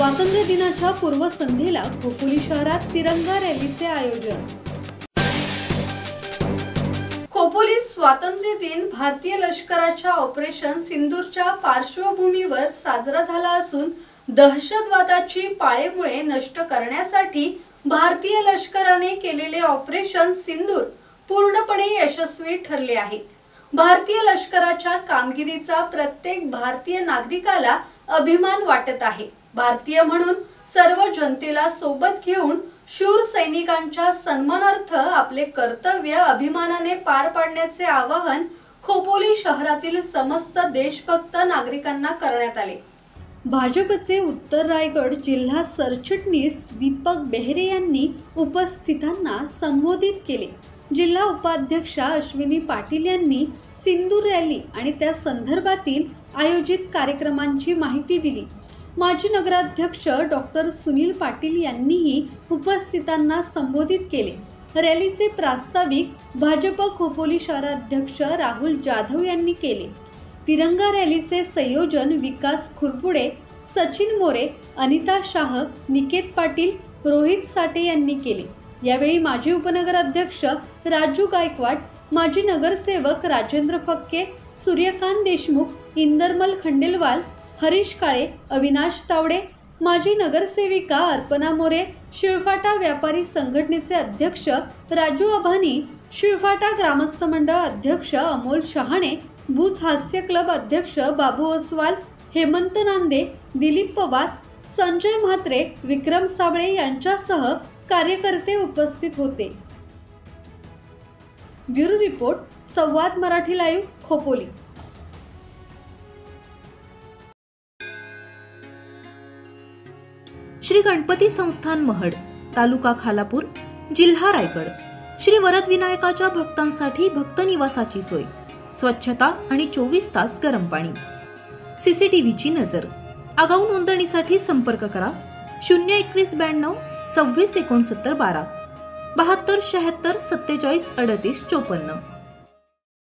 स्वातंत्र्य दिनाच्या पूर्वसंध्येला खोपोली शहरात तिरंगा रॅलीचे आयोजन। खोपोली स्वातंत्र्य दिन भारतीय लष्कराच्या ऑपरेशन सिंदूरच्या पार्श्वभूमीवर साजरा झाला असून दहशतवादाची पाळेमुळे नष्ट करण्यासाठी भारतीय लष्कराने केलेले ऑपरेशन सिंदूर पूर्णपणे यशस्वी ठरले आहे। भारतीय लष्कराच्या कामगिरीचा प्रत्येक भारतीय नागरिकाला अभिमान वाटत आहे। भारतीय म्हणून सर्व जनतेला सोबत घेऊन शूर सैनिकांच्या सन्मानार्थ आपले कर्तव्य अभिमानाने पार पाडण्याचे आवाहन खोपोली शहरातील समस्त देशभक्त नागरिकांना करण्यात आले। भाजपचे उत्तर रायगड जिल्हा सरचिटणीस दीपक बेहरे यांनी उपस्थितांना संबोधित केले। जिल्हा उपाध्यक्षा अश्विनी पाटील यांनी सिंदूर रॅली आणि त्या संदर्भातील आयोजित कार्यक्रमांची माहिती दिली। माजी नगराध्यक्ष डॉक्टर सुनील पाटील यांनीही उपस्थितांना संबोधित केले। रॅलीचे प्रास्ताविक भाजप खोपोली शहराध्यक्ष राहुल जाधव यांनी केले। तिरंगा रॅलीचे संयोजन विकास खुरपुडे, सचिन मोरे, अनिता शाह, निकेत पाटील, रोहित साठे यांनी केले। यावेळी माजी उपनगराध्यक्ष राजू गायकवाड, माजी नगरसेवक राजेंद्र फक्के, सूर्यकांत देशमुख, इंदरमल खंडेलवाल, हरीश काळे, अविनाश तावडे, माजी नगरसेविका अर्पणा मोरे, शिळफाटा व्यापारी संघटनेचे अध्यक्ष राजू अभानी, शिळफाटा ग्रामस्थ मंडळ अध्यक्ष अमोल शहाणे, भुज हास्य क्लब अध्यक्ष बाबू ओसवाल, हेमंत नांदे, दिलीप पवार, संजय म्हात्रे, विक्रम साबळे यांच्यासह कार्यकर्ते उपस्थित होते। ब्युरो रिपोर्ट, संवाद मराठी लाईव्ह, खोपोली। श्री गणपती संस्थान महड, तालुका खालापूर, जिल्हा रायगड। श्री वरद विनायकाच्या भक्तांसाठी भक्त निवासाची सोय, स्वच्छता आणि 24 तास गरम पाणी, सीसीटीव्हीची नजर। आगाऊ नोंदणीसाठी संपर्क करा 021 92 26 69 12 72 76 47 38 54।